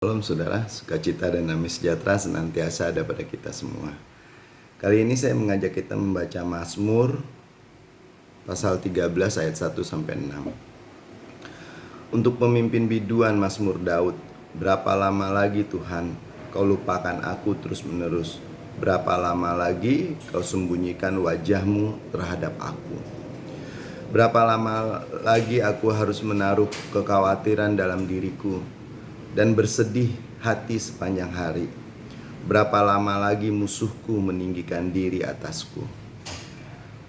Shalom saudara, sukacita dan damai sejahtera senantiasa ada pada kita semua. Kali ini saya mengajak kita membaca Mazmur pasal 13 ayat 1-6. Untuk pemimpin biduan Mazmur Daud. Berapa lama lagi Tuhan kau lupakan aku terus menerus? Berapa lama lagi kau sembunyikan wajahmu terhadap aku? Berapa lama lagi aku harus menaruh kekhawatiran dalam diriku dan bersedih hati sepanjang hari? Berapa lama lagi musuhku meninggikan diri atasku?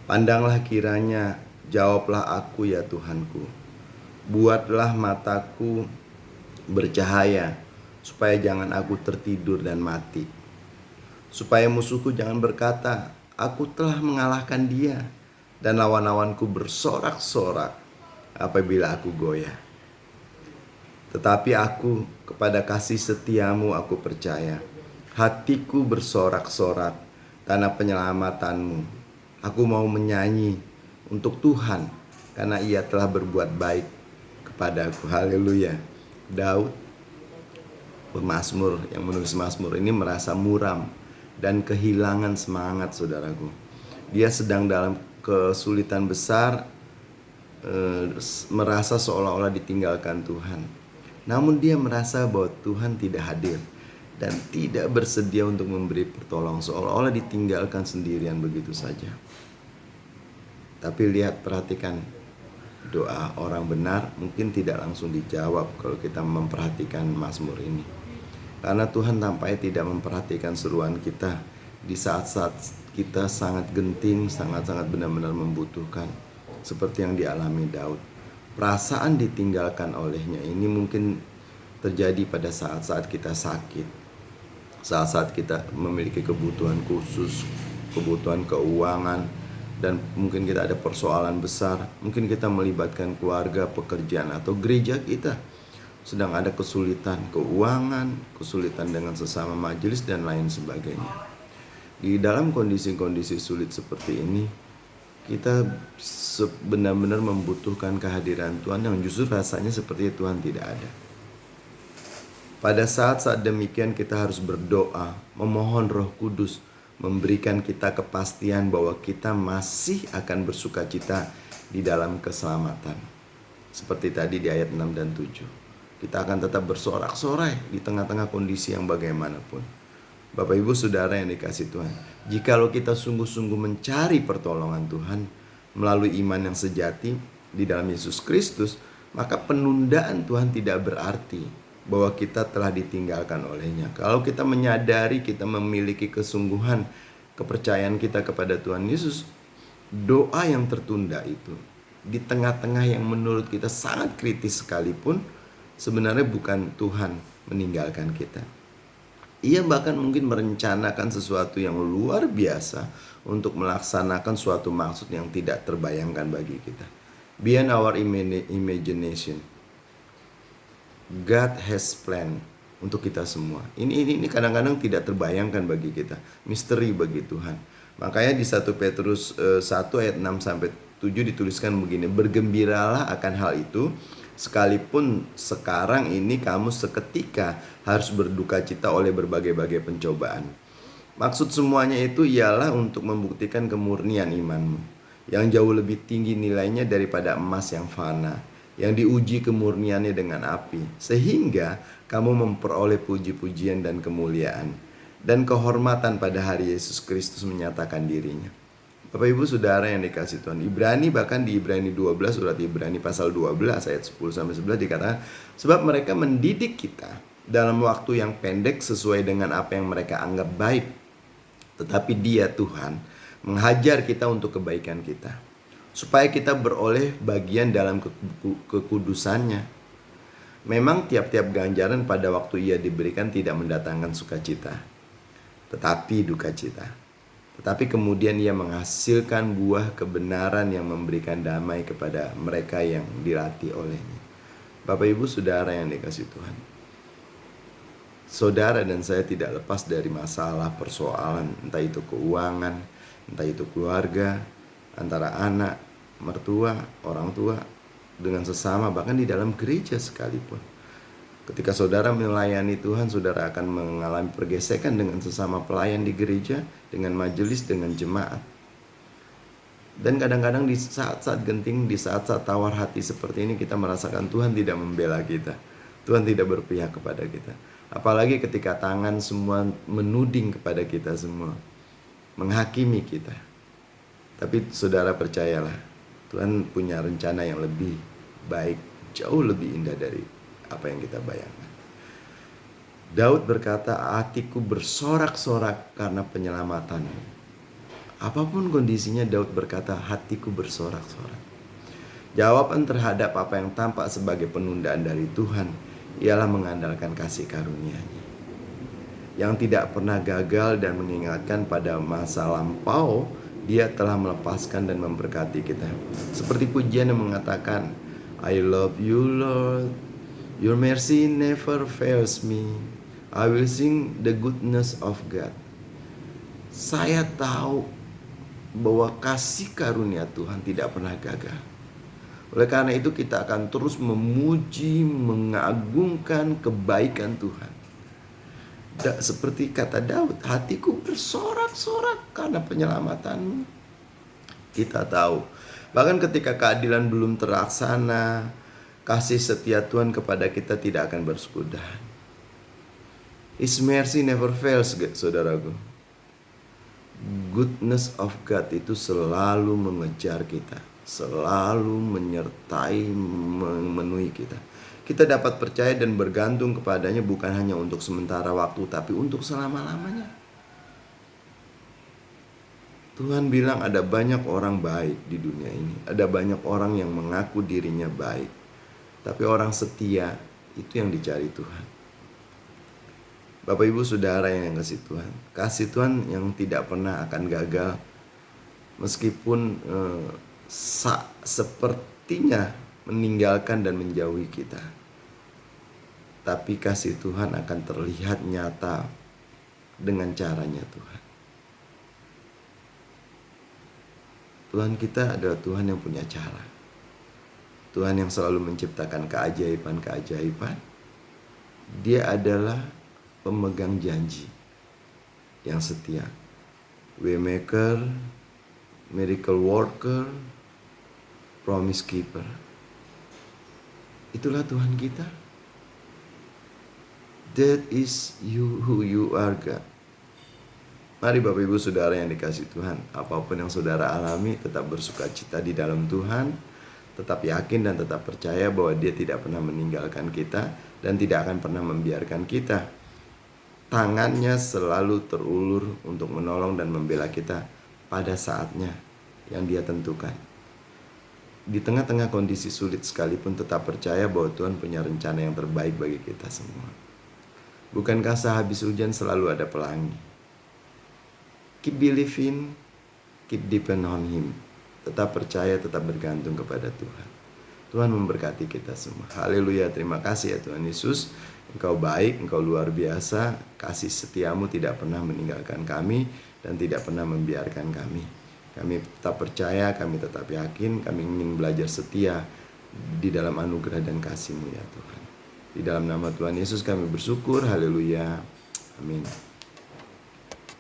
Pandanglah kiranya, jawablah aku ya Tuhanku. Buatlah mataku bercahaya, supaya jangan aku tertidur dan mati. Supaya musuhku jangan berkata, aku telah mengalahkan dia, dan lawan-lawanku bersorak-sorak apabila aku goyah. Tetapi aku kepada kasih setiamu aku percaya. Hatiku bersorak-sorak karena penyelamatanmu. Aku mau menyanyi untuk Tuhan karena ia telah berbuat baik kepadaku. Haleluya. Daud, pemazmur yang menulis Mazmur ini merasa muram dan kehilangan semangat, saudaraku. Dia sedang dalam kesulitan besar, merasa seolah-olah ditinggalkan Tuhan. Namun dia merasa bahwa Tuhan tidak hadir dan tidak bersedia untuk memberi pertolongan, seolah-olah ditinggalkan sendirian begitu saja. Tapi lihat, perhatikan, doa orang benar mungkin tidak langsung dijawab kalau kita memperhatikan Mazmur ini. Karena Tuhan tampaknya tidak memperhatikan seruan kita di saat-saat kita sangat genting, sangat-sangat benar-benar membutuhkan, seperti yang dialami Daud. Perasaan ditinggalkan olehnya ini mungkin terjadi pada saat-saat kita sakit, saat-saat kita memiliki kebutuhan khusus, kebutuhan keuangan, dan mungkin kita ada persoalan besar. Mungkin kita melibatkan keluarga, pekerjaan, atau gereja kita sedang ada kesulitan keuangan, kesulitan dengan sesama majelis, dan lain sebagainya. Di dalam kondisi-kondisi sulit seperti ini, kita benar-benar membutuhkan kehadiran Tuhan yang justru rasanya seperti Tuhan tidak ada. Pada saat-saat demikian kita harus berdoa, memohon Roh Kudus memberikan kita kepastian bahwa kita masih akan bersukacita di dalam keselamatan. Seperti tadi di ayat 6 dan 7. Kita akan tetap bersorak-sorai di tengah-tengah kondisi yang bagaimanapun. Bapak Ibu Saudara yang dikasihi Tuhan, jikalau kita sungguh-sungguh mencari pertolongan Tuhan melalui iman yang sejati di dalam Yesus Kristus, maka penundaan Tuhan tidak berarti bahwa kita telah ditinggalkan olehnya. Kalau kita menyadari, kita memiliki kesungguhan kepercayaan kita kepada Tuhan Yesus, doa yang tertunda itu di tengah-tengah yang menurut kita sangat kritis sekalipun, sebenarnya bukan Tuhan meninggalkan kita. Ia bahkan mungkin merencanakan sesuatu yang luar biasa untuk melaksanakan suatu maksud yang tidak terbayangkan bagi kita. Beyond our imagination, God has plan untuk kita semua. Ini kadang-kadang tidak terbayangkan bagi kita, misteri bagi Tuhan. Makanya di 1 Petrus 1 ayat 6-7 dituliskan begini, bergembiralah akan hal itu, sekalipun sekarang ini kamu seketika harus berduka cita oleh berbagai-bagai pencobaan. Maksud semuanya itu ialah untuk membuktikan kemurnian imanmu, yang jauh lebih tinggi nilainya daripada emas yang fana, yang diuji kemurniannya dengan api, sehingga kamu memperoleh puji-pujian dan kemuliaan dan kehormatan pada hari Yesus Kristus menyatakan dirinya. Bapak Ibu Saudara yang dikasihi Tuhan, Ibrani, bahkan di Ibrani 12, surat Ibrani pasal 12 ayat 10-11 dikatakan, sebab mereka mendidik kita dalam waktu yang pendek sesuai dengan apa yang mereka anggap baik. Tetapi Dia, Tuhan, menghajar kita untuk kebaikan kita, supaya kita beroleh bagian dalam kekudusannya. Memang tiap-tiap ganjaran pada waktu ia diberikan tidak mendatangkan sukacita, tetapi duka cita. Tetapi kemudian ia menghasilkan buah kebenaran yang memberikan damai kepada mereka yang dilatih olehnya. Bapak Ibu Saudara yang dikasihi Tuhan, saudara dan saya tidak lepas dari masalah persoalan, entah itu keuangan, entah itu keluarga, antara anak, mertua, orang tua, dengan sesama, bahkan di dalam gereja sekalipun. Ketika saudara melayani Tuhan, saudara akan mengalami pergesekan dengan sesama pelayan di gereja, dengan majelis, dengan jemaat. Dan kadang-kadang di saat-saat genting, di saat-saat tawar hati seperti ini, kita merasakan Tuhan tidak membela kita. Tuhan tidak berpihak kepada kita. Apalagi ketika tangan semua menuding kepada kita semua, menghakimi kita. Tapi saudara percayalah, Tuhan punya rencana yang lebih baik, jauh lebih indah dari apa yang kita bayangkan. Daud berkata, hatiku bersorak-sorak karena penyelamatan. Apapun kondisinya, Daud berkata, hatiku bersorak-sorak. Jawaban terhadap apa yang tampak sebagai penundaan dari Tuhan ialah mengandalkan kasih karunia-Nya yang tidak pernah gagal dan mengingatkan pada masa lampau. Dia telah melepaskan dan memberkati kita. Seperti pujian yang mengatakan, I love you Lord, your mercy never fails me, I will sing the goodness of God. Saya tahu bahwa kasih karunia Tuhan tidak pernah gagal. Oleh karena itu kita akan terus memuji, mengagungkan kebaikan Tuhan. Seperti kata Daud, hatiku bersorak-sorak karena penyelamatanmu. Kita tahu, bahkan ketika keadilan belum terlaksana, kasih setia Tuhan kepada kita tidak akan bersekudahan. His mercy never fails, saudaraku. Goodness of God itu selalu mengejar kita, selalu menyertai, memenuhi kita. Kita dapat percaya dan bergantung kepadanya bukan hanya untuk sementara waktu, tapi untuk selama-lamanya. Tuhan bilang ada banyak orang baik di dunia ini. Ada banyak orang yang mengaku dirinya baik. Tapi orang setia itu yang dicari Tuhan. Bapak Ibu Saudara yang kasih Tuhan. Kasih Tuhan yang tidak pernah akan gagal. Meskipun sepertinya meninggalkan dan menjauhi kita. Tapi kasih Tuhan akan terlihat nyata dengan caranya Tuhan. Tuhan kita adalah Tuhan yang punya cara. Tuhan yang selalu menciptakan keajaiban-keajaiban. Dia adalah pemegang janji yang setia. Waymaker, miracle worker, promise keeper. Itulah Tuhan kita. That is you who you are, God. Mari Bapak Ibu Saudara yang dikasihi Tuhan, apapun yang saudara alami, tetap bersukacita di dalam Tuhan, tetap yakin dan tetap percaya bahwa Dia tidak pernah meninggalkan kita dan tidak akan pernah membiarkan kita. Tangannya selalu terulur untuk menolong dan membela kita pada saatnya yang Dia tentukan. Di tengah-tengah kondisi sulit sekalipun, tetap percaya bahwa Tuhan punya rencana yang terbaik bagi kita semua. Bukankah sehabis hujan selalu ada pelangi? Keep believing, keep depend on Him. Tetap percaya, tetap bergantung kepada Tuhan. Tuhan memberkati kita semua. Haleluya, terima kasih ya Tuhan Yesus. Engkau baik, Engkau luar biasa. Kasih setiamu tidak pernah meninggalkan kami dan tidak pernah membiarkan kami. Kami tetap percaya, kami tetap yakin, kami ingin belajar setia di dalam anugerah dan kasih-Mu ya Tuhan. Di dalam nama Tuhan Yesus kami bersyukur. Haleluya. Amin.